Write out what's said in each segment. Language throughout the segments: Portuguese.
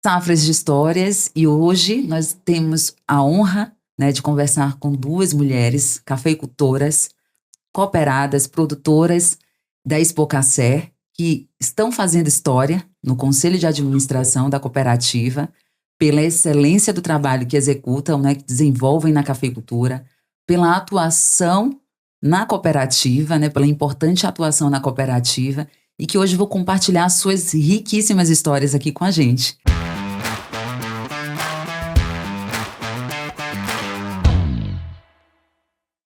Safras de Histórias, e hoje nós temos a honra, né, de conversar com duas mulheres cafeicultoras, cooperadas, produtoras da Expocacer, que estão fazendo história no Conselho de Administração da cooperativa, pela excelência do trabalho que executam, né, que desenvolvem na cafeicultura, pela atuação na cooperativa, né, pela importante atuação na cooperativa, e que hoje vou compartilhar suas riquíssimas histórias aqui com a gente.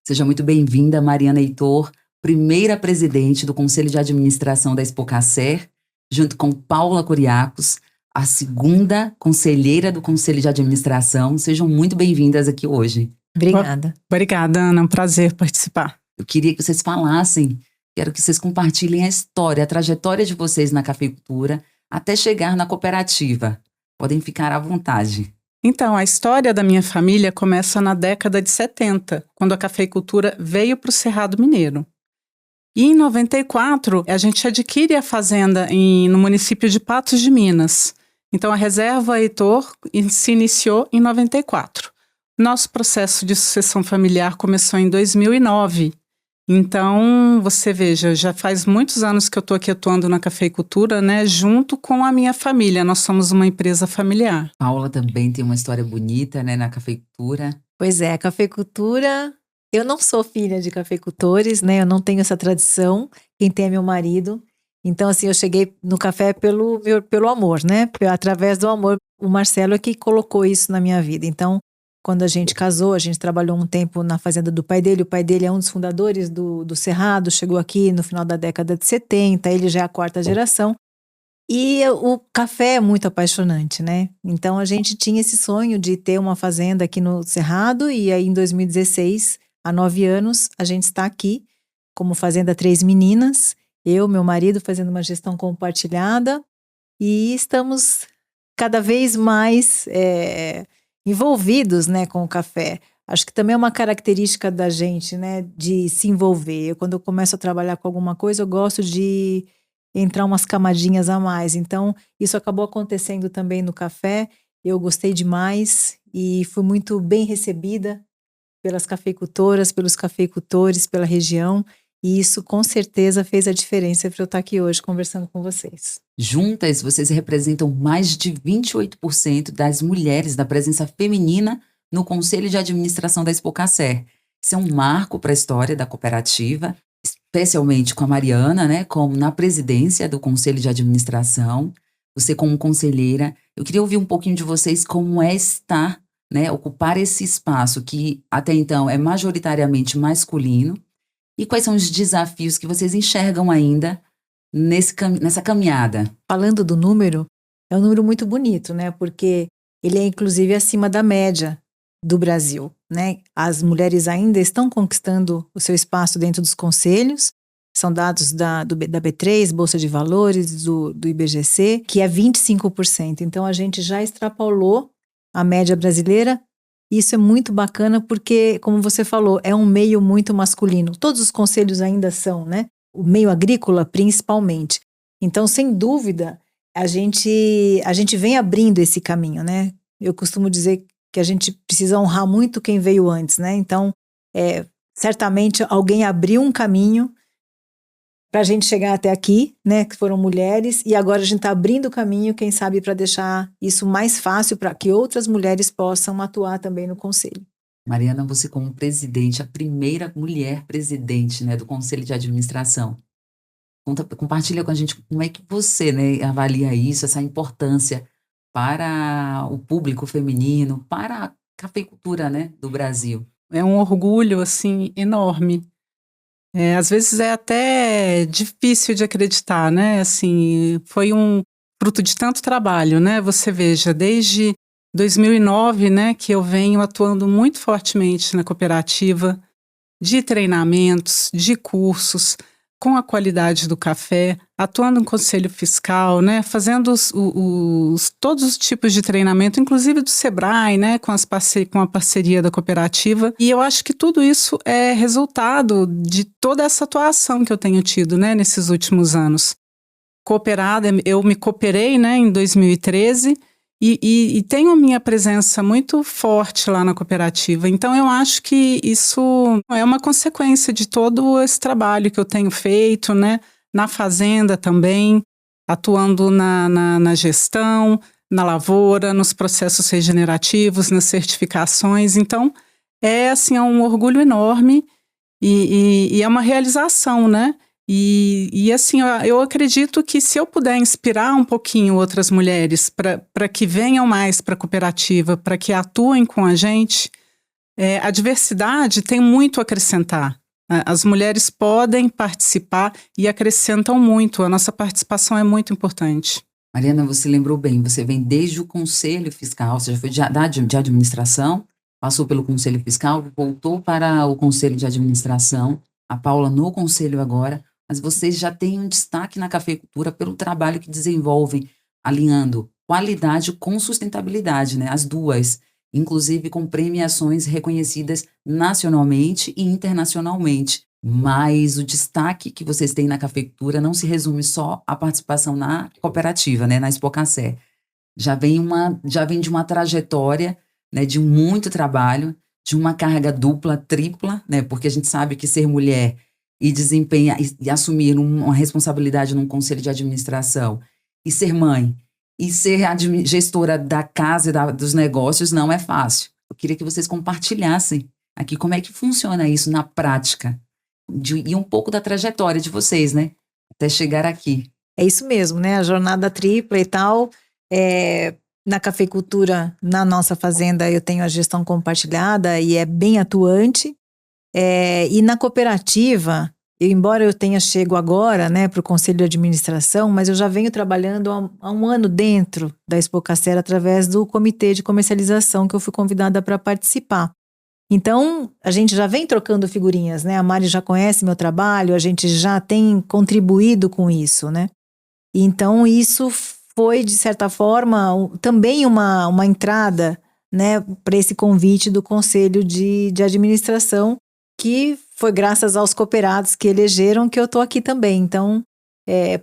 Seja muito bem-vinda, Mariana Heitor, primeira presidente do Conselho de Administração da Expocacer, junto com Paula Coriacos, a segunda conselheira do Conselho de Administração. Sejam muito bem-vindas aqui hoje. Obrigada. Obrigada, Ana. É um prazer participar. Eu queria que vocês falassem, quero que vocês compartilhem a história, a trajetória de vocês na cafeicultura até chegar na cooperativa. Podem ficar à vontade. Então, a história da minha família começa na década de 70, quando a cafeicultura veio para o Cerrado Mineiro. E em 94, a gente adquire a fazenda no município de Patos de Minas. Então, a reserva Heitor se iniciou em 94. Nosso processo de sucessão familiar começou em 2009. Então, você veja, já faz muitos anos que eu estou aqui atuando na cafeicultura, né, junto com a minha família. Nós somos uma empresa familiar. Paula também tem uma história bonita, né, na cafeicultura. Pois é, a cafeicultura... Eu não sou filha de cafeicultores, né, eu não tenho essa tradição. Quem tem é meu marido. Então, assim, eu cheguei no café pelo amor, né, através do amor. O Marcelo é que colocou isso na minha vida. Então, quando a gente casou, a gente trabalhou um tempo na fazenda do pai dele. O pai dele é um dos fundadores do Cerrado, chegou aqui no final da década de 70, ele já é a quarta geração. E o café é muito apaixonante, né? Então a gente tinha esse sonho de ter uma fazenda aqui no Cerrado, e aí em 2016, há 9 anos, a gente está aqui como Fazenda Três Meninas, eu, meu marido, fazendo uma gestão compartilhada, e estamos cada vez mais... envolvidos, né, com o café. Acho que também é uma característica da gente, né, de se envolver. Quando eu começo a trabalhar com alguma coisa, eu gosto de entrar umas camadinhas a mais. Então, isso acabou acontecendo também no café. Eu gostei demais e fui muito bem recebida pelas cafeicultoras, pelos cafeicultores, pela região. E isso, com certeza, fez a diferença para eu estar aqui hoje conversando com vocês. Juntas, vocês representam mais de 28% das mulheres da presença feminina no Conselho de Administração da Expocacer. Isso é um marco para a história da cooperativa, especialmente com a Mariana, né, como na presidência do Conselho de Administração, você como conselheira. Eu queria ouvir um pouquinho de vocês como é estar, né, ocupar esse espaço que até então é majoritariamente masculino. E quais são os desafios que vocês enxergam ainda nessa caminhada? Falando do número, é um número muito bonito, né? Porque ele é inclusive acima da média do Brasil, né? As mulheres ainda estão conquistando o seu espaço dentro dos conselhos. São dados da B3, Bolsa de Valores, do IBGC, que é 25%. Então a gente já extrapolou a média brasileira. Isso é muito bacana porque, como você falou, é um meio muito masculino. Todos os conselhos ainda são, né? O meio agrícola, principalmente. Então, sem dúvida, a gente vem abrindo esse caminho, né? Eu costumo dizer que a gente precisa honrar muito quem veio antes, né? Então, certamente alguém abriu um caminho para a gente chegar até aqui, né? Que foram mulheres, e agora a gente está abrindo o caminho, quem sabe, para deixar isso mais fácil para que outras mulheres possam atuar também no conselho. Mariana, você como presidente, a primeira mulher presidente, né, do Conselho de Administração. Compartilha com a gente como é que você, né, avalia isso, essa importância para o público feminino, para a cafeicultura, né, do Brasil. É um orgulho, assim, enorme. Às vezes é até difícil de acreditar, né? Assim, foi um fruto de tanto trabalho, né? Você veja, desde 2009, né, que eu venho atuando muito fortemente na cooperativa, de treinamentos, de cursos, com a qualidade do café, atuando no conselho fiscal, né, fazendo todos os tipos de treinamento, inclusive do Sebrae, né, com a parceria da cooperativa. E eu acho que tudo isso é resultado de toda essa atuação que eu tenho tido, né, nesses últimos anos. Cooperada, eu me cooperei, né, em 2013, E tenho a minha presença muito forte lá na cooperativa. Então, eu acho que isso é uma consequência de todo esse trabalho que eu tenho feito, né? Na fazenda também, atuando na gestão, na lavoura, nos processos regenerativos, nas certificações. Então, assim, é um orgulho enorme e é uma realização, né? E assim, eu acredito que se eu puder inspirar um pouquinho outras mulheres para que venham mais para a cooperativa, para que atuem com a gente, a diversidade tem muito a acrescentar. As mulheres podem participar e acrescentam muito. A nossa participação é muito importante. Mariana, você lembrou bem, você vem desde o Conselho Fiscal, você já foi de administração, passou pelo Conselho Fiscal, voltou para o Conselho de Administração, a Paula no Conselho agora, mas vocês já têm um destaque na cafeicultura pelo trabalho que desenvolvem, alinhando qualidade com sustentabilidade, né? As duas, inclusive com premiações reconhecidas nacionalmente e internacionalmente. Mas o destaque que vocês têm na cafeicultura não se resume só à participação na cooperativa, né? Na Expocacé. Já vem de uma trajetória, né? De muito trabalho, de uma carga dupla, tripla, né? Porque a gente sabe que ser mulher e desempenhar e assumir uma responsabilidade num conselho de administração e ser mãe e ser gestora da casa e dos negócios não é fácil. Eu queria que vocês compartilhassem aqui como é que funciona isso na prática e um pouco da trajetória de vocês, né? Até chegar aqui. É isso mesmo, né? A jornada tripla e tal. Na cafeicultura, na nossa fazenda, eu tenho a gestão compartilhada e é bem atuante. E na cooperativa, embora eu tenha chego agora, né, para o Conselho de Administração, mas eu já venho trabalhando há um ano dentro da Expocacé através do Comitê de Comercialização que eu fui convidada para participar. Então, a gente já vem trocando figurinhas, né? A Mari já conhece meu trabalho, a gente já tem contribuído com isso, né? Então, isso foi, de certa forma, também uma entrada, né, para esse convite do Conselho de Administração, que foi graças aos cooperados que elegeram que eu estou aqui também. Então,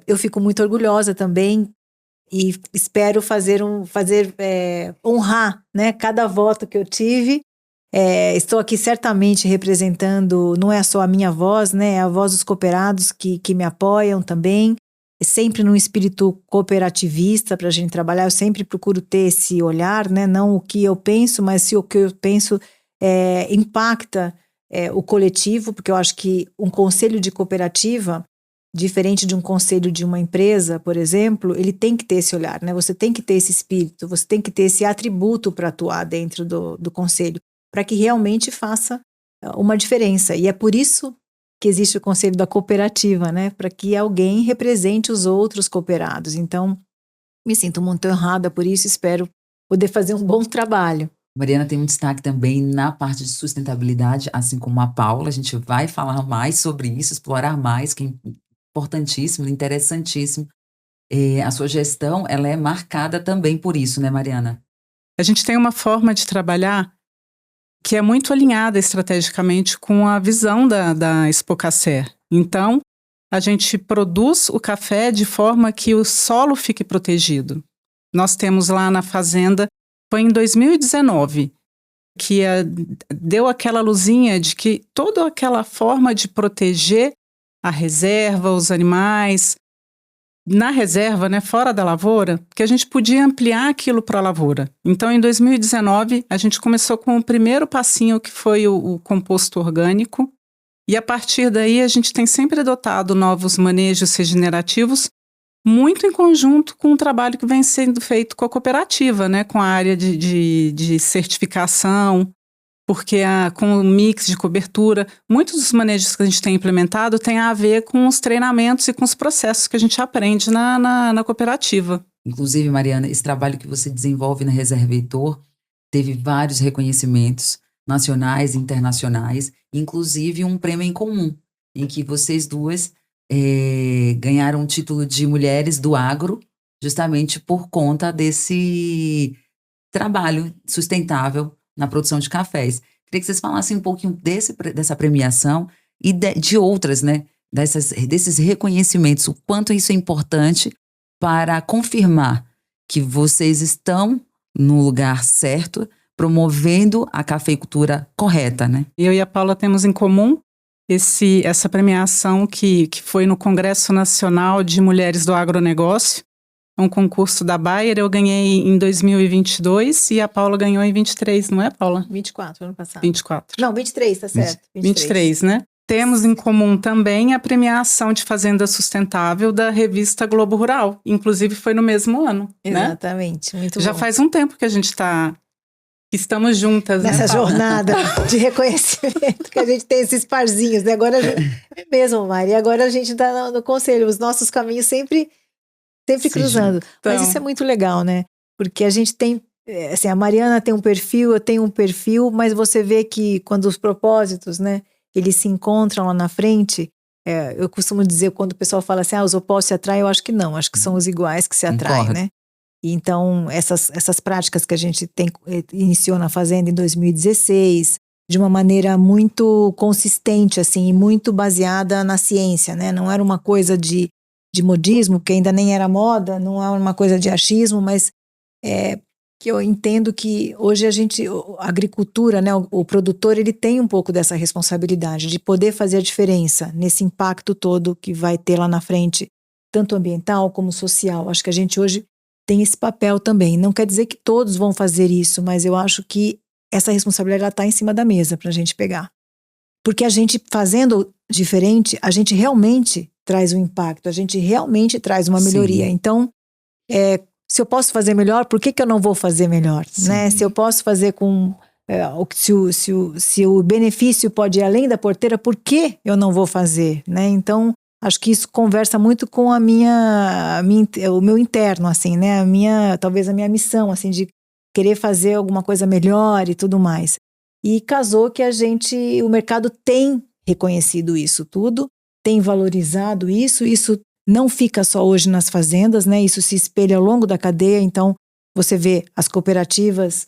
eu fico muito orgulhosa também e espero honrar, né, cada voto que eu tive. Estou aqui certamente representando, não é só a minha voz, né, é a voz dos cooperados que me apoiam também, sempre num espírito cooperativista para a gente trabalhar. Eu sempre procuro ter esse olhar, né, não o que eu penso, mas se o que eu penso impacta o coletivo, porque eu acho que um conselho de cooperativa, diferente de um conselho de uma empresa, por exemplo, ele tem que ter esse olhar, né? Você tem que ter esse espírito, você tem que ter esse atributo para atuar dentro do conselho, para que realmente faça uma diferença. E é por isso que existe o conselho da cooperativa, né? Para que alguém represente os outros cooperados. Então, me sinto muito honrada por isso, espero poder fazer um bom trabalho. Mariana tem um destaque também na parte de sustentabilidade, assim como a Paula. A gente vai falar mais sobre isso, explorar mais, que é importantíssimo, interessantíssimo. A sua gestão, ela é marcada também por isso, né, Mariana? A gente tem uma forma de trabalhar que é muito alinhada estrategicamente com a visão da Expocacé. Então, a gente produz o café de forma que o solo fique protegido. Nós temos lá na fazenda, foi em 2019, que deu aquela luzinha de que toda aquela forma de proteger a reserva, os animais, na reserva, né, fora da lavoura, que a gente podia ampliar aquilo para a lavoura. Então, em 2019, a gente começou com o primeiro passinho, que foi o composto orgânico, e a partir daí a gente tem sempre adotado novos manejos regenerativos, muito em conjunto com o trabalho que vem sendo feito com a cooperativa, né, com a área de certificação, porque com o mix de cobertura, muitos dos manejos que a gente tem implementado tem a ver com os treinamentos e com os processos que a gente aprende na cooperativa. Inclusive, Mariana, esse trabalho que você desenvolve na Reserva Heitor teve vários reconhecimentos nacionais e internacionais, inclusive um prêmio em comum, em que vocês duas ganharam o título de Mulheres do Agro, justamente por conta desse trabalho sustentável na produção de cafés. Queria que vocês falassem um pouquinho dessa premiação e de outras, né? Desses reconhecimentos, o quanto isso é importante para confirmar que vocês estão no lugar certo, promovendo a cafeicultura correta, né? Eu e a Paula temos em comum essa premiação que foi no Congresso Nacional de Mulheres do Agronegócio, um concurso da Bayer. Eu ganhei em 2022 e a Paula ganhou em 23, não é, Paula? 24, ano passado. 24. Não, 23, tá certo. 23, né? Temos em comum também a premiação de Fazenda Sustentável da revista Globo Rural. Inclusive foi no mesmo ano, né? Exatamente, muito bom. Já faz um tempo que estamos juntas, nessa né, Paula? jornada de reconhecimento que a gente tem esses parzinhos, né? Agora é mesmo, Mari, agora a gente tá no conselho, os nossos caminhos sempre cruzando. Mas isso é muito legal, né? Porque a gente tem, assim, a Mariana tem um perfil, eu tenho um perfil, mas você vê que quando os propósitos, né, eles se encontram lá na frente, eu costumo dizer, quando o pessoal fala assim, os opostos se atraem, eu acho que não, acho que são os iguais que se atraem, né? Então, essas práticas que a gente iniciou na Fazenda em 2016, de uma maneira muito consistente, assim, e muito baseada na ciência, né? Não era uma coisa de modismo, que ainda nem era moda, não era uma coisa de achismo, mas que eu entendo que hoje a agricultura, né, o produtor, ele tem um pouco dessa responsabilidade de poder fazer a diferença nesse impacto todo que vai ter lá na frente, tanto ambiental como social. Acho que a gente hoje tem esse papel também. Não quer dizer que todos vão fazer isso, mas eu acho que essa responsabilidade está em cima da mesa para a gente pegar. Porque a gente fazendo diferente, a gente realmente traz um impacto, a gente realmente traz uma melhoria. Sim. Então, se eu posso fazer melhor, por que eu não vou fazer melhor? Né? Se eu posso fazer com... se o benefício pode ir além da porteira, por que eu não vou fazer? Né? Então, acho que isso conversa muito com o meu interno, assim, né? Talvez a minha missão, assim, de querer fazer alguma coisa melhor e tudo mais. E casou que o mercado tem reconhecido isso tudo, tem valorizado isso não fica só hoje nas fazendas, né? Isso se espelha ao longo da cadeia, então você vê as cooperativas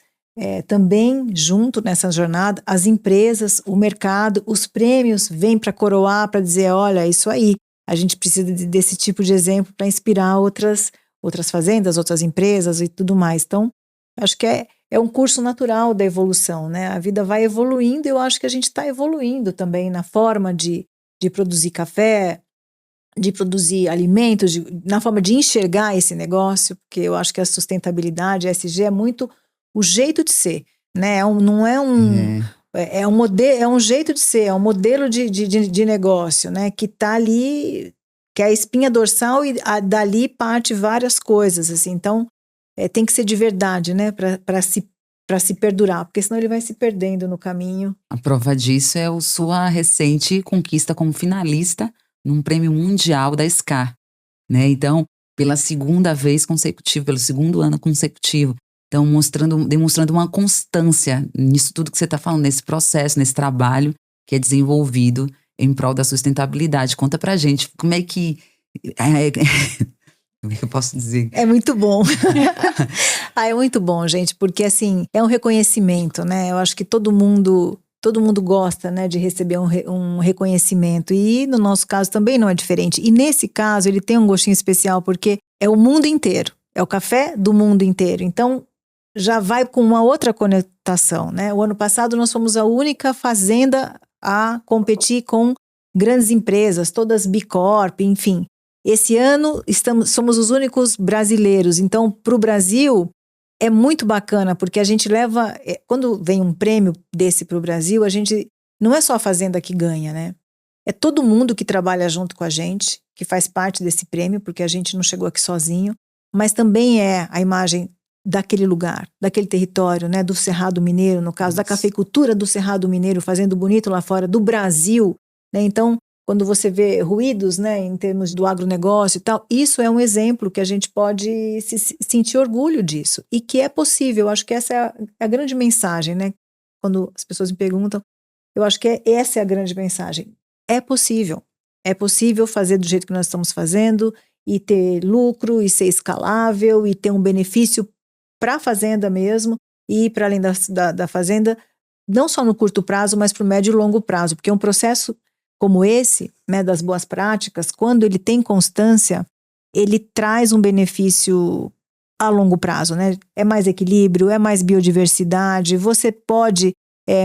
também junto nessa jornada, as empresas, o mercado, os prêmios vêm para coroar, para dizer, olha, isso aí, a gente precisa desse tipo de exemplo para inspirar outras fazendas, outras empresas e tudo mais. Então, acho que é um curso natural da evolução, né? A vida vai evoluindo e eu acho que a gente está evoluindo também na forma de produzir café, de produzir alimentos, na forma de enxergar esse negócio, porque eu acho que a sustentabilidade, a ESG, é muito o jeito de ser, né? Não é um modelo, é um jeito de ser, é um modelo de negócio, né? Que está ali, que é a espinha dorsal e dali parte várias coisas, assim. Então, tem que ser de verdade, né? Para se perdurar, porque senão ele vai se perdendo no caminho. A prova disso é a sua recente conquista como finalista num prêmio mundial da SCAR, né? Então, pela segunda vez consecutiva, pelo segundo ano consecutivo. Então, demonstrando uma constância nisso tudo que você está falando, nesse processo, nesse trabalho que é desenvolvido em prol da sustentabilidade. Conta pra gente, como é que eu posso dizer? É muito bom. É muito bom, gente, porque assim, é um reconhecimento, né? Eu acho que todo mundo gosta, né, de receber um reconhecimento, e no nosso caso também não é diferente. E nesse caso ele tem um gostinho especial porque é o mundo inteiro, é o café do mundo inteiro. Então já vai com uma outra conotação, né? O ano passado nós fomos a única fazenda a competir com grandes empresas, todas B Corp, enfim. Esse ano somos os únicos brasileiros. Então, para o Brasil é muito bacana, porque a gente leva... Quando vem um prêmio desse para o Brasil, a gente... Não é só a fazenda que ganha, né? É todo mundo que trabalha junto com a gente, que faz parte desse prêmio, porque a gente não chegou aqui sozinho, mas também é a imagem daquele lugar, daquele território, né? Do Cerrado Mineiro, no caso, da cafeicultura do Cerrado Mineiro, fazendo bonito lá fora, do Brasil, né? Então, quando você vê ruídos, né, em termos do agronegócio e tal, isso é um exemplo que a gente pode sentir orgulho disso, e que é possível. Eu acho que essa é a grande mensagem, né? Quando as pessoas me perguntam, eu acho que essa é a grande mensagem. É possível fazer do jeito que nós estamos fazendo, e ter lucro, e ser escalável, e ter um benefício para a fazenda mesmo, e para além da fazenda, não só no curto prazo, mas para o médio e longo prazo, porque um processo como esse, né, das boas práticas, quando ele tem constância, ele traz um benefício a longo prazo, né? É mais equilíbrio, é mais biodiversidade, você pode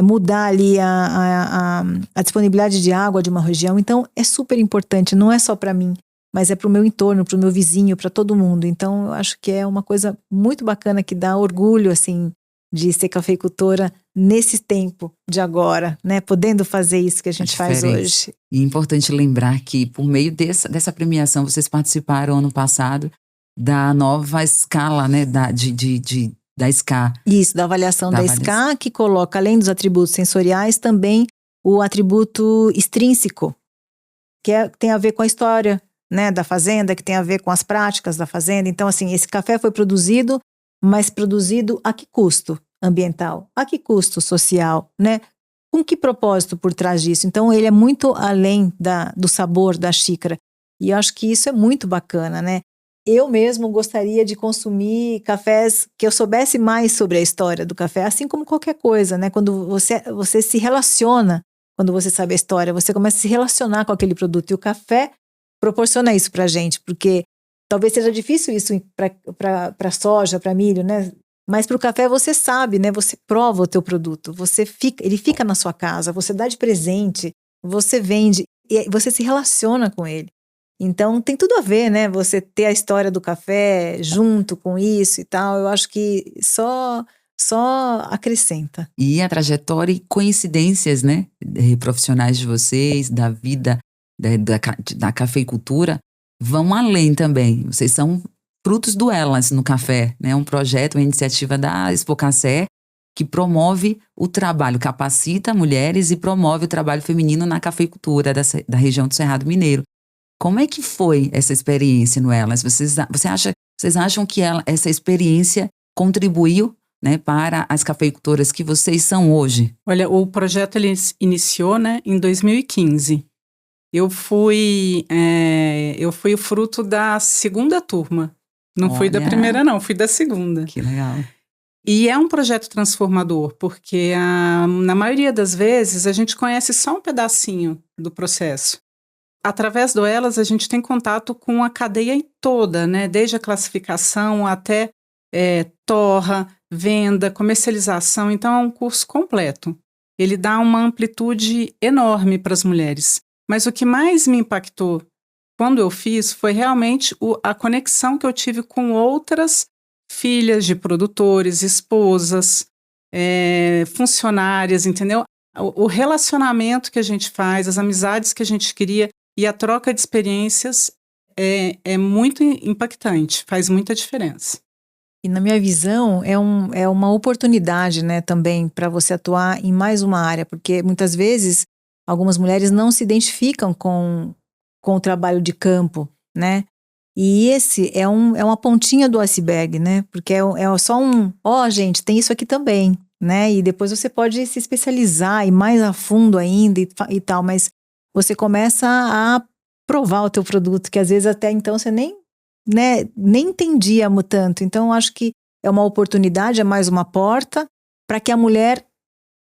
mudar ali a disponibilidade de água de uma região. Então, é super importante, não é só para mim, mas é para o meu entorno, para o meu vizinho, para todo mundo. Então, eu acho que é uma coisa muito bacana que dá orgulho, assim, de ser cafeicultora nesse tempo de agora, né? Podendo fazer isso que a gente faz hoje. E é importante lembrar que, por meio dessa premiação, vocês participaram ano passado da nova escala, né? Da SCA. Isso, da avaliação da SCA, que coloca, além dos atributos sensoriais, também o atributo extrínseco, que tem a ver com a história, né, da fazenda, que tem a ver com as práticas da fazenda. Então, assim, esse café foi produzido, mas produzido a que custo ambiental? A que custo social, né? Com que propósito por trás disso? Então, ele é muito além do sabor da xícara. E eu acho que isso é muito bacana, né? Eu mesmo gostaria de consumir cafés que eu soubesse mais sobre a história do café, assim como qualquer coisa, né? Quando você se relaciona, quando você sabe a história, você começa a se relacionar com aquele produto. E o café proporciona isso pra gente, porque talvez seja difícil isso para soja, para milho, né? Mas para o café você sabe, né? Você prova o teu produto, ele fica na sua casa, você dá de presente, você vende e você se relaciona com ele. Então tem tudo a ver, né? Você ter a história do café junto com isso e tal. Eu acho que só acrescenta. E a trajetória e coincidências, né? Profissionais de vocês, da vida da cafeicultura, vão além também. Vocês são frutos do Elas no Café, né? Um projeto, uma iniciativa da Expocacé que promove o trabalho, capacita mulheres e promove o trabalho feminino na cafeicultura da região do Cerrado Mineiro. Como é que foi essa experiência no Elas? Vocês acham que essa experiência contribuiu, né, para as cafeicultoras que vocês são hoje? Olha, o projeto ele iniciou, né, em 2015. Eu fui o fruto da segunda turma. Não fui da primeira, não. Fui da segunda. Que legal. E é um projeto transformador, porque na maioria das vezes a gente conhece só um pedacinho do processo. Através do Elas, a gente tem contato com a cadeia toda, né? Desde a classificação até torra, venda, comercialização. Então, é um curso completo. Ele dá uma amplitude enorme para as mulheres. Mas o que mais me impactou quando eu fiz foi realmente a conexão que eu tive com outras filhas de produtores, esposas, funcionárias, entendeu? O relacionamento que a gente faz, as amizades que a gente cria e a troca de experiências é muito impactante, faz muita diferença. E na minha visão, é uma oportunidade, né, também para você atuar em mais uma área, porque muitas vezes algumas mulheres não se identificam com o trabalho de campo, né? E esse é uma pontinha do iceberg, né? Porque é só gente, tem isso aqui também, né? E depois você pode se especializar e mais a fundo ainda e tal, mas você começa a provar o teu produto, que às vezes até então você nem entendia tanto. Então, eu acho que é uma oportunidade, é mais uma porta para que a mulher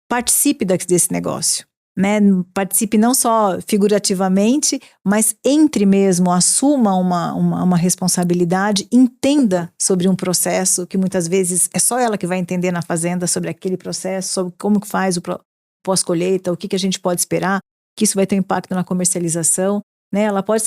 participe desse negócio, né? Participe não só figurativamente, mas entre mesmo, assuma uma responsabilidade, entenda sobre um processo que muitas vezes é só ela que vai entender na fazenda sobre aquele processo, sobre como que faz o pós-colheita, o que a gente pode esperar, que isso vai ter um impacto na comercialização, né? Ela pode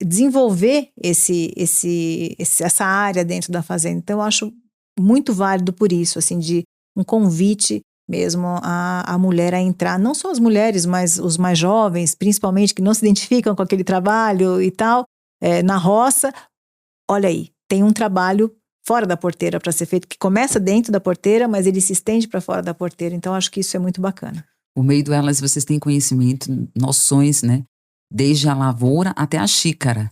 desenvolver essa área dentro da fazenda. Então, eu acho muito válido por isso, assim, de um convite mesmo a mulher a entrar, não só as mulheres, mas os mais jovens, principalmente, que não se identificam com aquele trabalho e tal, na roça. Olha aí, tem um trabalho fora da porteira para ser feito, que começa dentro da porteira, mas ele se estende para fora da porteira. Então, acho que isso é muito bacana. Por meio do Elas, vocês têm conhecimento, noções, né? Desde a lavoura até a xícara.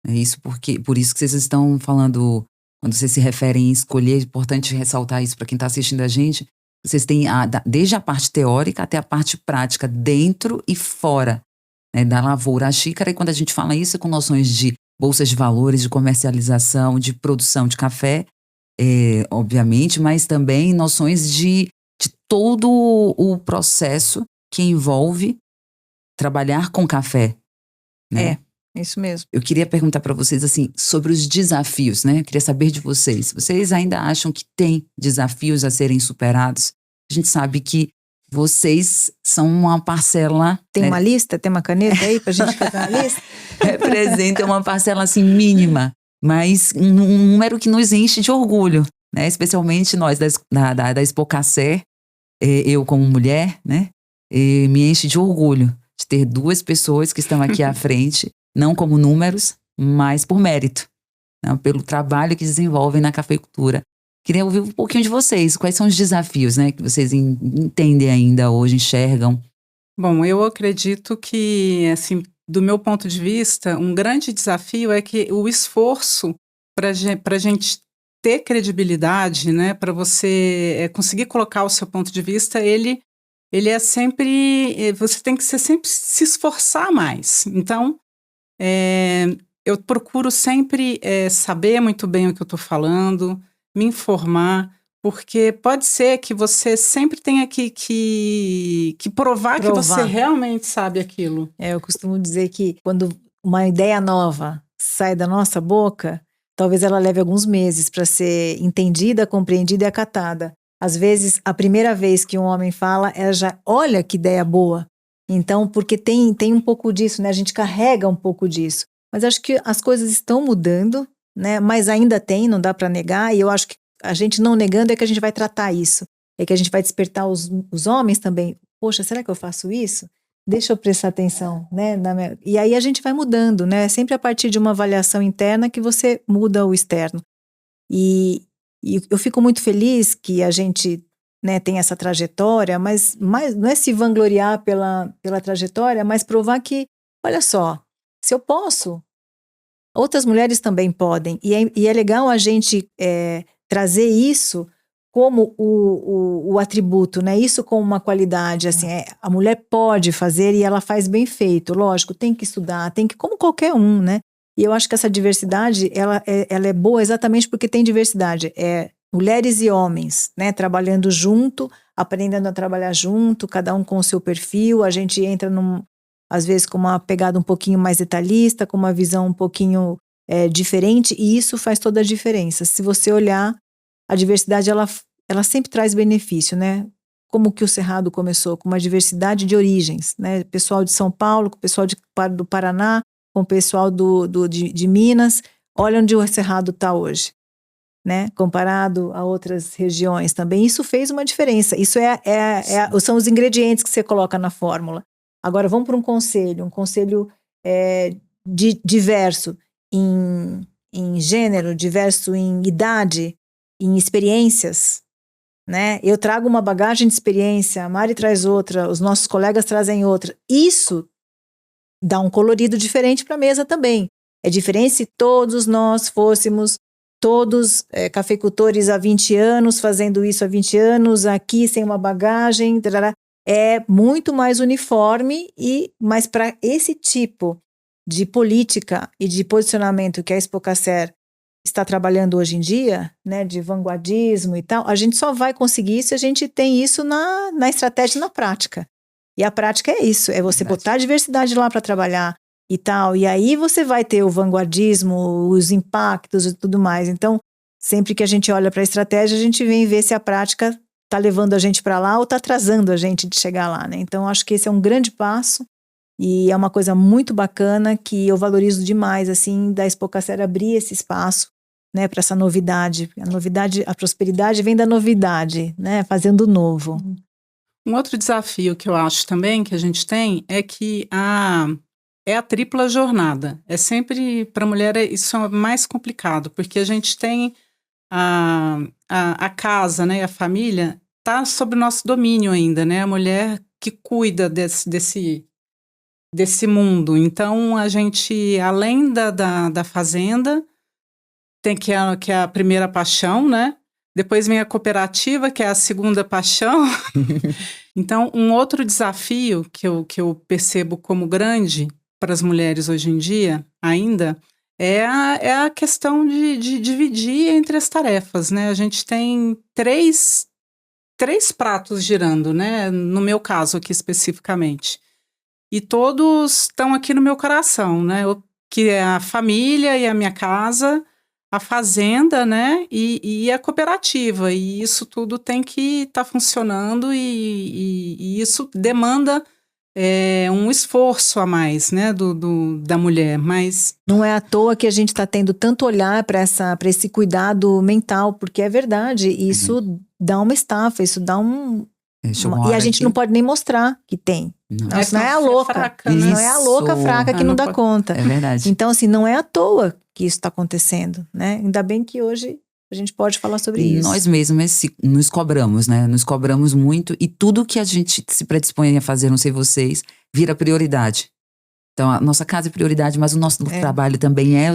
É isso por isso que vocês estão falando, quando vocês se referem em escolher, é importante ressaltar isso para quem está assistindo a gente. Vocês têm desde a parte teórica até a parte prática, dentro e fora, né, da lavoura. A xícara, e quando a gente fala isso, é com noções de bolsas de valores, de comercialização, de produção de café, obviamente, mas também noções de todo o processo que envolve trabalhar com café, né? Isso mesmo. Eu queria perguntar para vocês assim sobre os desafios, né? Eu queria saber de vocês. Vocês ainda acham que tem desafios a serem superados? A gente sabe que vocês são uma parcela, Tem né, uma lista? Tem uma caneta aí pra gente fazer uma lista? representam uma parcela assim mínima, mas um número que nos enche de orgulho, né? Especialmente nós da Expocacer, eu como mulher, né? Me enche de orgulho de ter duas pessoas que estão aqui à frente, não como números, mas por mérito, né? Pelo trabalho que desenvolvem na cafeicultura. Queria ouvir um pouquinho de vocês. Quais são os desafios, né, que vocês entendem ainda hoje, enxergam? Bom, eu acredito que, assim, do meu ponto de vista, um grande desafio é que o esforço para a gente ter credibilidade, né, para você conseguir colocar o seu ponto de vista, ele é sempre, você tem que sempre se esforçar mais. Então, eu procuro sempre saber muito bem o que eu estou falando, me informar, porque pode ser que você sempre tenha que provar que você realmente sabe aquilo. Eu costumo dizer que quando uma ideia nova sai da nossa boca, talvez ela leve alguns meses para ser entendida, compreendida e acatada. Às vezes, a primeira vez que um homem fala, ela já olha que ideia boa. Então, porque tem um pouco disso, né? A gente carrega um pouco disso. Mas acho que as coisas estão mudando, né? Mas ainda tem, não dá para negar. E eu acho que a gente não negando é que a gente vai tratar isso. É que a gente vai despertar os homens também. Poxa, será que eu faço isso? Deixa eu prestar atenção, né? E aí a gente vai mudando, né? É sempre a partir de uma avaliação interna que você muda o externo. E eu fico muito feliz que a gente, né, tem essa trajetória, mas não é se vangloriar pela trajetória, mas provar que, olha só, se eu posso, outras mulheres também podem. E é legal a gente trazer isso como o atributo, né? Isso como uma qualidade, assim, a mulher pode fazer e ela faz bem feito, lógico, tem que estudar, tem que, como qualquer um, né? E eu acho que essa diversidade, ela é boa exatamente porque tem diversidade, mulheres e homens, né? Trabalhando junto, aprendendo a trabalhar junto, cada um com o seu perfil, a gente entra às vezes com uma pegada um pouquinho mais detalhista, com uma visão um pouquinho diferente, e isso faz toda a diferença. Se você olhar, a diversidade, ela sempre traz benefício, né? Como que o Cerrado começou? Com uma diversidade de origens, né? Pessoal de São Paulo, com o pessoal do Paraná, com o pessoal de Minas. Olha onde o Cerrado está hoje, né? Comparado a outras regiões também. Isso fez uma diferença. Isso são os ingredientes que você coloca na fórmula. Agora, vamos para um conselho diverso em gênero, diverso em idade, em experiências, né? Eu trago uma bagagem de experiência, a Mari traz outra, os nossos colegas trazem outra. Isso dá um colorido diferente para a mesa também. É diferente se todos nós fôssemos todos cafeicultores há 20 anos, fazendo isso há 20 anos, aqui sem uma bagagem, tarará. É muito mais uniforme, mas para esse tipo de política e de posicionamento que a Expocacer está trabalhando hoje em dia, né, de vanguardismo e tal, a gente só vai conseguir isso se a gente tem isso na estratégia e na prática. E a prática é isso, é você botar a diversidade lá para trabalhar e tal, e aí você vai ter o vanguardismo, os impactos e tudo mais. Então, sempre que a gente olha para a estratégia, a gente vem ver se a prática está levando a gente para lá ou está atrasando a gente de chegar lá, né? Então, acho que esse é um grande passo e é uma coisa muito bacana que eu valorizo demais, assim, da Expocacer abrir esse espaço, né, para essa novidade. A prosperidade vem da novidade, né, fazendo novo. Um outro desafio que eu acho também que a gente tem é que é a tripla jornada. É sempre, para a mulher, isso é mais complicado, porque a gente tem a casa, né, a família, está sob nosso domínio ainda, né, a mulher que cuida desse mundo. Então, a gente, além da fazenda, tem que é a primeira paixão, né? Depois vem a cooperativa, que é a segunda paixão. Então, um outro desafio que eu percebo como grande para as mulheres hoje em dia, ainda, é a questão de dividir entre as tarefas, né? A gente tem três pratos girando, né? No meu caso aqui especificamente. E todos estão aqui no meu coração, né? que é a família e a minha casa, a fazenda, né, e a cooperativa. E isso tudo tem que estar funcionando e isso demanda um esforço a mais, né, da mulher. Mas Não é à toa que a gente está tendo tanto olhar para esse cuidado mental, porque é verdade, isso dá uma estafa, isso dá e a gente não pode nem mostrar que tem. Não, isso não é a louca. Fraca, Não né? é a louca fraca que não dá conta. É verdade. Então, assim, não é à toa que isso está acontecendo, né? Ainda bem que hoje a gente pode falar sobre isso. Nós mesmos nos cobramos, né? Nos cobramos muito e tudo que a gente se predispõe a fazer, não sei vocês, vira prioridade. Então, a nossa casa é prioridade, mas o nosso trabalho também é.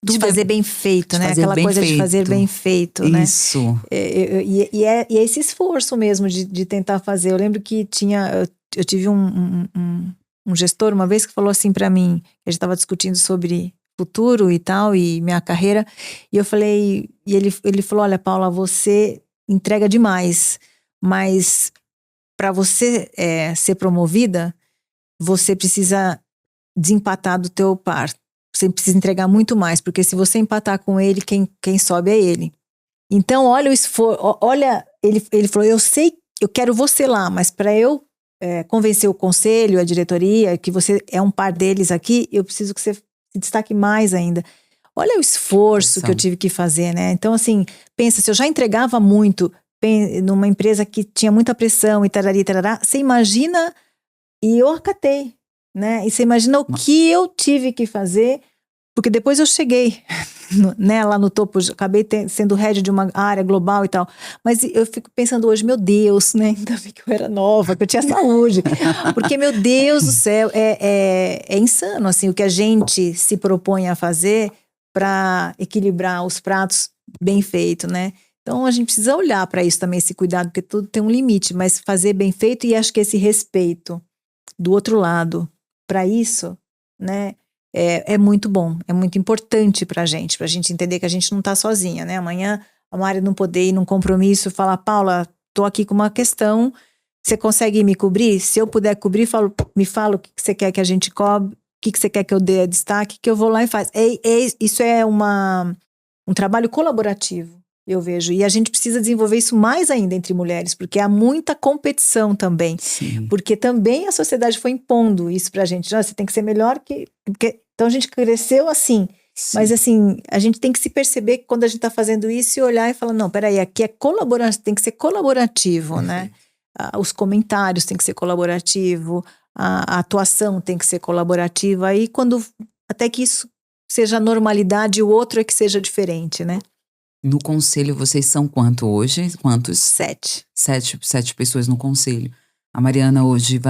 De fazer bem feito, né? Aquela coisa de fazer bem feito, né? Isso. E é esse esforço mesmo de tentar fazer. Eu lembro que eu tive um gestor uma vez que falou assim para mim, a gente estava discutindo sobre futuro e tal, e minha carreira, e eu falei, e ele falou, olha, Paula, você entrega demais, mas para você ser promovida, você precisa desempatar do teu par. Você precisa entregar muito mais, porque se você empatar com ele, quem sobe é ele. Então, olha o esforço, olha, ele falou, eu sei, eu quero você lá, mas para eu convencer o conselho, a diretoria, que você é um par deles aqui, eu preciso que você se destaque mais ainda. Olha o esforço que eu tive que fazer, né? Então, assim, pensa, se eu já entregava muito numa empresa que tinha muita pressão e tarari, tarará, você imagina, e eu acatei, né? E você imagina o que eu tive que fazer, porque depois eu cheguei, né, lá no topo, acabei sendo head de uma área global e tal, mas eu fico pensando hoje, meu Deus, né, ainda bem que eu era nova, que eu tinha saúde, porque, meu Deus do céu, é insano, assim, o que a gente se propõe a fazer para equilibrar os pratos bem feito, né? Então a gente precisa olhar para isso também, esse cuidado, porque tudo tem um limite, mas fazer bem feito, e acho que esse respeito do outro lado para isso, né, é muito bom, é muito importante pra gente entender que a gente não tá sozinha, né? Amanhã a Mari não poder ir num compromisso, falar, Paula, tô aqui com uma questão, você consegue me cobrir? Se eu puder cobrir, me fala o que você quer que a gente cobre, o que você quer que eu dê destaque, que eu vou lá e faço. Isso é um trabalho colaborativo, eu vejo, e a gente precisa desenvolver isso mais ainda entre mulheres, porque há muita competição também. Sim. Porque também a sociedade foi impondo isso pra gente. Você tem que ser melhor então a gente cresceu assim. Sim. Mas assim, a gente tem que se perceber que quando a gente tá fazendo isso e olhar e falar, não, peraí, aqui é colaborativo, tem que ser colaborativo, né? Os comentários tem que ser colaborativo, a atuação tem que ser colaborativa, aí até que isso seja normalidade e o outro é que seja diferente, né? No conselho, vocês são quantos? 7. 7 pessoas no conselho. A Mariana hoje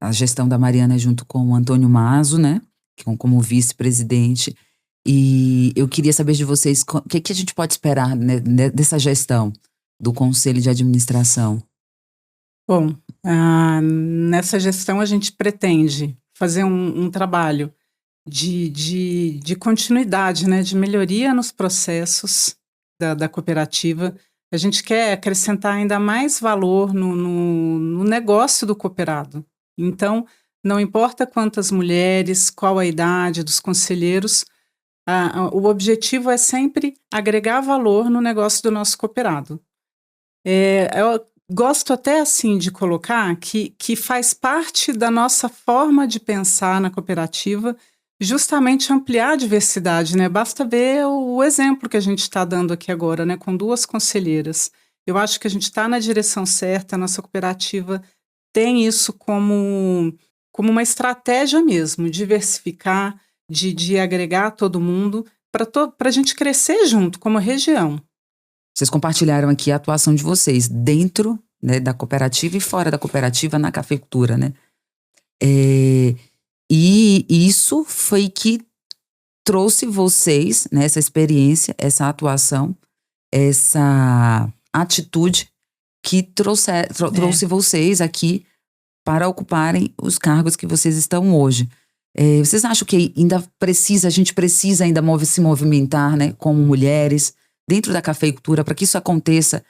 a gestão da Mariana é junto com o Antônio Mazo, né? Como vice-presidente. E eu queria saber de vocês, o que a gente pode esperar, né, dessa gestão do conselho de administração? Bom, nessa gestão a gente pretende fazer um trabalho de continuidade, né? De melhoria nos processos da cooperativa. A gente quer acrescentar ainda mais valor no negócio do cooperado. Então, não importa quantas mulheres, qual a idade dos conselheiros, o objetivo é sempre agregar valor no negócio do nosso cooperado. Eu gosto até assim de colocar que faz parte da nossa forma de pensar na cooperativa justamente ampliar a diversidade, né? Basta ver o exemplo que a gente está dando aqui agora, né? Com 2 conselheiras. Eu acho que a gente está na direção certa, a nossa cooperativa tem isso como uma estratégia mesmo, diversificar, de agregar todo mundo, para a gente crescer junto, como região. Vocês compartilharam aqui a atuação de vocês dentro, né, da cooperativa e fora da cooperativa na cafeicultura, né? E isso foi que trouxe vocês, né, essa experiência, essa atuação, essa atitude que trouxe vocês aqui para ocuparem os cargos que vocês estão hoje. Vocês acham que a gente precisa ainda se movimentar, né, como mulheres dentro da cafeicultura para que isso aconteça,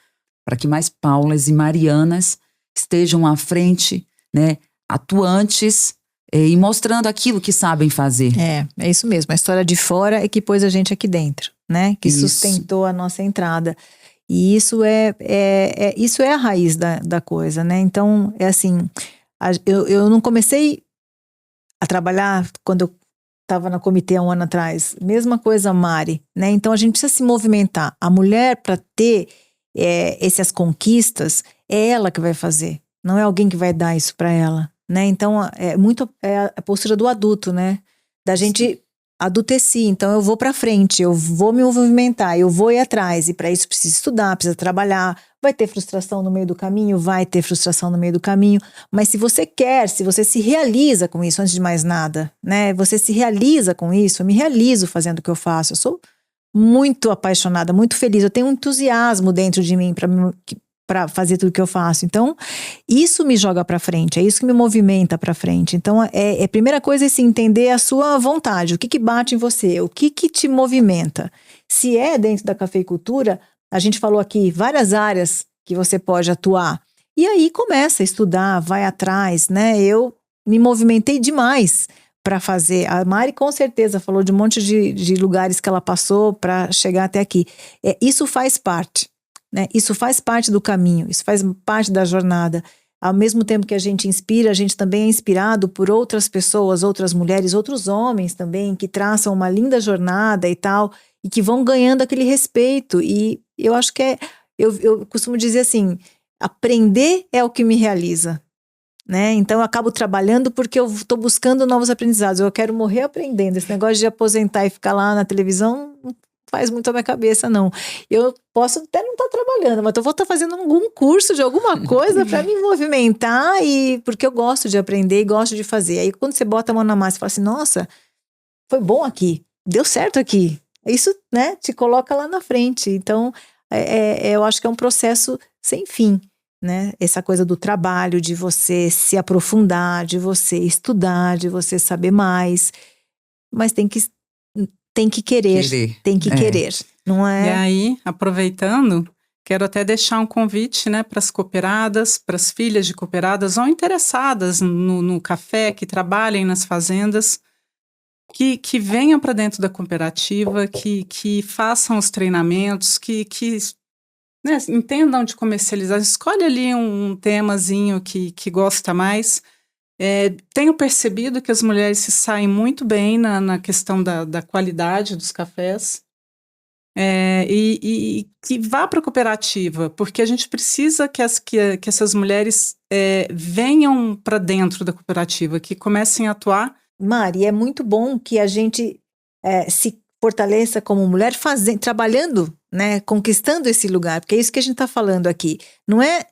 para que mais Paulas e Marianas estejam à frente, né, atuantes, e mostrando aquilo que sabem fazer. É isso mesmo. A história de fora é que pôs a gente aqui dentro, né? Que Isso. sustentou a nossa entrada. E isso isso é a raiz da coisa, né? Então, é assim, eu não comecei a trabalhar quando eu estava na comitê há um ano atrás. Mesma coisa, Mari, né? Então, a gente precisa se movimentar. A mulher, para ter essas conquistas, é ela que vai fazer. Não é alguém que vai dar isso para ela, né? Então, é a postura do adulto, né? Da gente adultecer. Então, eu vou para frente, eu vou me movimentar, eu vou ir atrás. E para isso, precisa estudar, precisa trabalhar. Vai ter frustração no meio do caminho? Vai ter frustração no meio do caminho. Mas se você quer, se você se realiza com isso, antes de mais nada, né? Você se realiza com isso, eu me realizo fazendo o que eu faço. Eu sou muito apaixonada, muito feliz. Eu tenho um entusiasmo dentro de mim para fazer tudo que eu faço. Então, isso me joga para frente, é isso que me movimenta para frente. Então, a primeira coisa é se entender a sua vontade, o que bate em você, o que te movimenta. Se é dentro da cafeicultura, a gente falou aqui várias áreas que você pode atuar. E aí começa a estudar, vai atrás, né? Eu me movimentei demais para fazer. A Mari com certeza falou de um monte de lugares que ela passou para chegar até aqui. Isso faz parte, né? Isso faz parte do caminho, isso faz parte da jornada. Ao mesmo tempo que a gente inspira, a gente também é inspirado por outras pessoas, outras mulheres, outros homens também, que traçam uma linda jornada e tal, e que vão ganhando aquele respeito. E eu acho que eu costumo dizer assim, aprender é o que me realiza, né? Então eu acabo trabalhando porque eu estou buscando novos aprendizados. Eu quero morrer aprendendo. Esse negócio de aposentar e ficar lá na televisão não faz muito a minha cabeça, não. Eu posso até não estar trabalhando, mas eu vou estar fazendo algum curso de alguma coisa para me movimentar, porque eu gosto de aprender e gosto de fazer. Aí quando você bota a mão na massa e fala assim, nossa, foi bom aqui, deu certo aqui. Isso, né, te coloca lá na frente. Então, eu acho que é um processo sem fim, né? Essa coisa do trabalho, de você se aprofundar, de você estudar, de você saber mais. Mas tem que querer. Tem que querer, não é? E aí, aproveitando, quero até deixar um convite, né, para as cooperadas, para as filhas de cooperadas ou interessadas no café, que trabalhem nas fazendas, que venham para dentro da cooperativa, que façam os treinamentos, né, entendam de comercializar. Escolhe ali um temazinho que gosta mais. Tenho percebido que as mulheres se saem muito bem na questão da qualidade dos cafés. E que vá para a cooperativa, porque a gente precisa que essas mulheres venham para dentro da cooperativa, que comecem a atuar. Mari, é muito bom que a gente se fortaleça como mulher trabalhando, né, conquistando esse lugar, porque é isso que a gente está falando aqui. Não é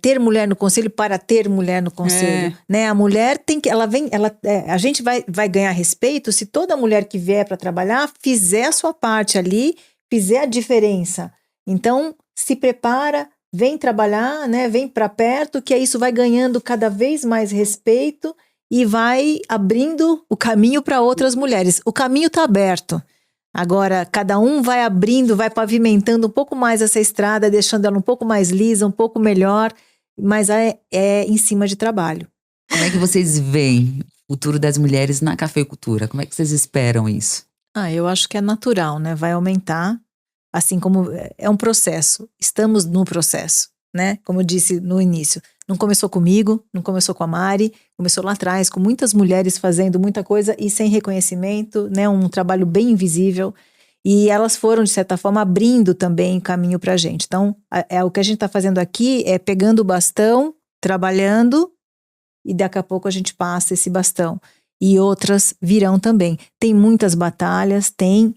ter mulher no conselho para ter mulher no conselho, né? A mulher tem que, a gente vai ganhar respeito se toda mulher que vier para trabalhar fizer a sua parte ali, fizer a diferença. Então, se prepara, vem trabalhar, né? Vem para perto, que isso vai ganhando cada vez mais respeito e vai abrindo o caminho para outras mulheres. O caminho está aberto. Agora, cada um vai abrindo, vai pavimentando um pouco mais essa estrada, deixando ela um pouco mais lisa, um pouco melhor, mas é em cima de trabalho. Como é que vocês veem o futuro das mulheres na cafeicultura? Como é que vocês esperam isso? Eu acho que é natural, né? Vai aumentar, assim como é um processo. Estamos no processo, né? Como eu disse no início. Não começou comigo, não começou com a Mari, começou lá atrás, com muitas mulheres fazendo muita coisa e sem reconhecimento, né? Um trabalho bem invisível. E elas foram, de certa forma, abrindo também caminho pra gente. Então, o que a gente está fazendo aqui é pegando o bastão, trabalhando, e daqui a pouco a gente passa esse bastão. E outras virão também. Tem muitas batalhas, tem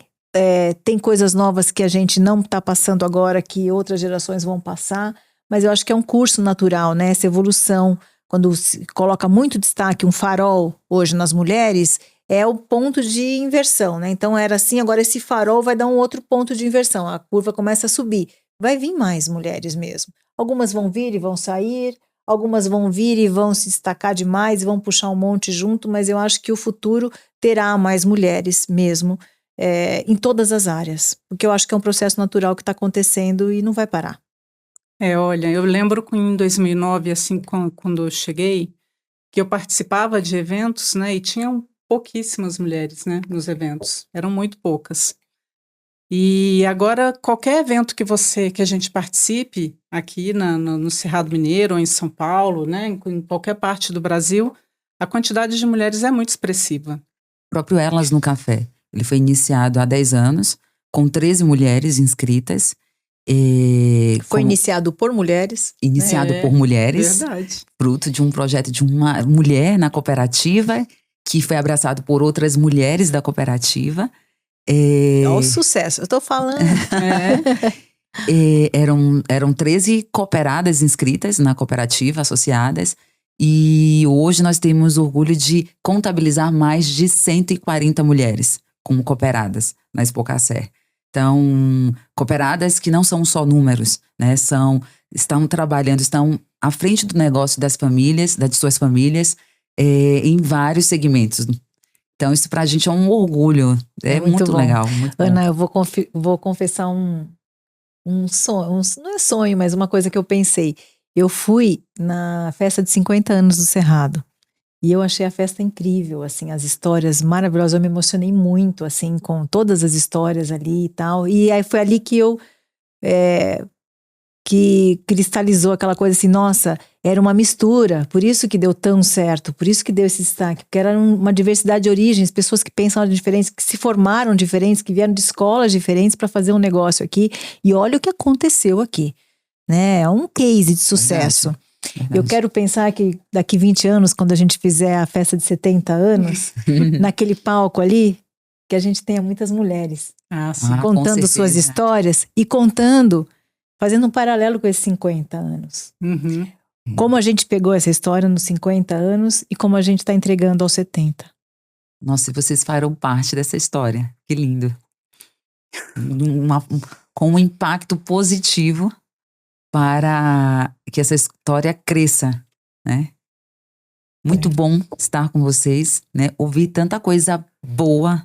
coisas novas que a gente não está passando agora, que outras gerações vão passar, mas eu acho que é um curso natural, né? Essa evolução, quando se coloca muito destaque um farol hoje nas mulheres, é o ponto de inversão, né? Então era assim, agora esse farol vai dar um outro ponto de inversão, a curva começa a subir. Vai vir mais mulheres mesmo. Algumas vão vir e vão sair, algumas vão vir e vão se destacar demais, vão puxar um monte junto, mas eu acho que o futuro terá mais mulheres mesmo, em todas as áreas, porque eu acho que é um processo natural que está acontecendo e não vai parar. Olha, eu lembro que em 2009, assim, quando eu cheguei, que eu participava de eventos, né, e tinham pouquíssimas mulheres, né, nos eventos, eram muito poucas. E agora, qualquer evento que a gente participe aqui no Cerrado Mineiro, ou em São Paulo, né, em qualquer parte do Brasil, a quantidade de mulheres é muito expressiva. O próprio Elas no Café, ele foi iniciado há 10 anos, com 13 mulheres inscritas. Foi iniciado por mulheres. Iniciado por mulheres, Verdade. fruto de um projeto de uma mulher na cooperativa, que foi abraçado por outras mulheres da cooperativa. Olha o sucesso, eu tô falando. Eram 13 cooperadas inscritas na cooperativa, associadas, e hoje nós temos orgulho de contabilizar mais de 140 mulheres como cooperadas na Expocacer. Então, cooperadas que não são só números, né? Estão trabalhando, estão à frente do negócio das famílias, das suas famílias, em vários segmentos. Então, isso pra gente é um orgulho. É muito legal. Muito Ana, bom. eu vou confessar um sonho, não é sonho, mas uma coisa que eu pensei. Eu fui na festa de 50 anos do Cerrado. E eu achei a festa incrível, assim, as histórias maravilhosas. Eu me emocionei muito, assim, com todas as histórias ali e tal. E aí foi ali que que cristalizou aquela coisa assim, nossa, era uma mistura, por isso que deu tão certo, por isso que deu esse destaque, porque era uma diversidade de origens, pessoas que pensam diferentes, que se formaram diferentes, que vieram de escolas diferentes para fazer um negócio aqui. E olha o que aconteceu aqui, né? É um case de sucesso. Verdade. Eu quero pensar que daqui 20 anos, quando a gente fizer a festa de 70 anos, naquele palco ali, que a gente tenha muitas mulheres Sim. contando suas histórias e fazendo um paralelo com esses 50 anos. Uhum. Como a gente pegou essa história nos 50 anos e como a gente está entregando aos 70. Nossa, e vocês farão parte dessa história. Que lindo. Com um impacto positivo para que essa história cresça, né? Muito bom estar com vocês, né? Ouvir tanta coisa boa,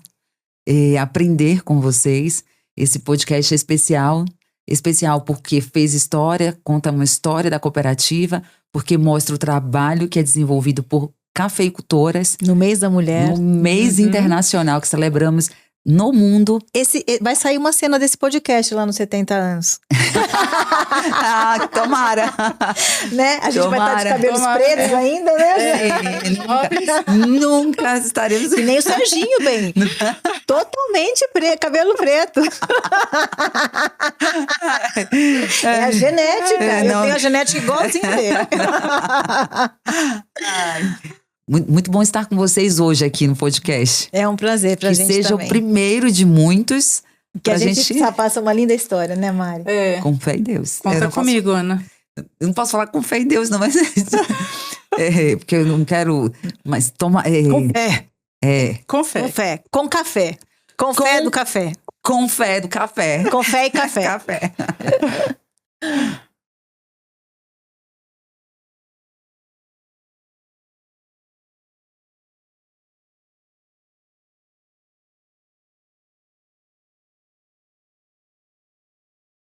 aprender com vocês. Esse podcast é especial porque fez história, conta uma história da cooperativa, porque mostra o trabalho que é desenvolvido por cafeicultoras. No mês da mulher. No mês internacional que celebramos no mundo. Vai sair uma cena desse podcast lá nos 70 anos. Tomara. Né? A gente vai estar de cabelos pretos ainda, né? Nunca estaremos... Que nem o Serginho, bem. Totalmente cabelo preto. É a genética. Eu tenho a genética igualzinha dele. Muito bom estar com vocês hoje aqui no podcast. É um prazer pra gente também. Que seja o primeiro de muitos. Que a gente passa uma linda história, né, Mari? Com fé em Deus. Conta comigo, Ana. Eu não posso falar com fé em Deus, não, mas... porque eu não quero... Mas toma... Com fé. Com café. Com fé do café. Com fé do café. Com fé e café. Café.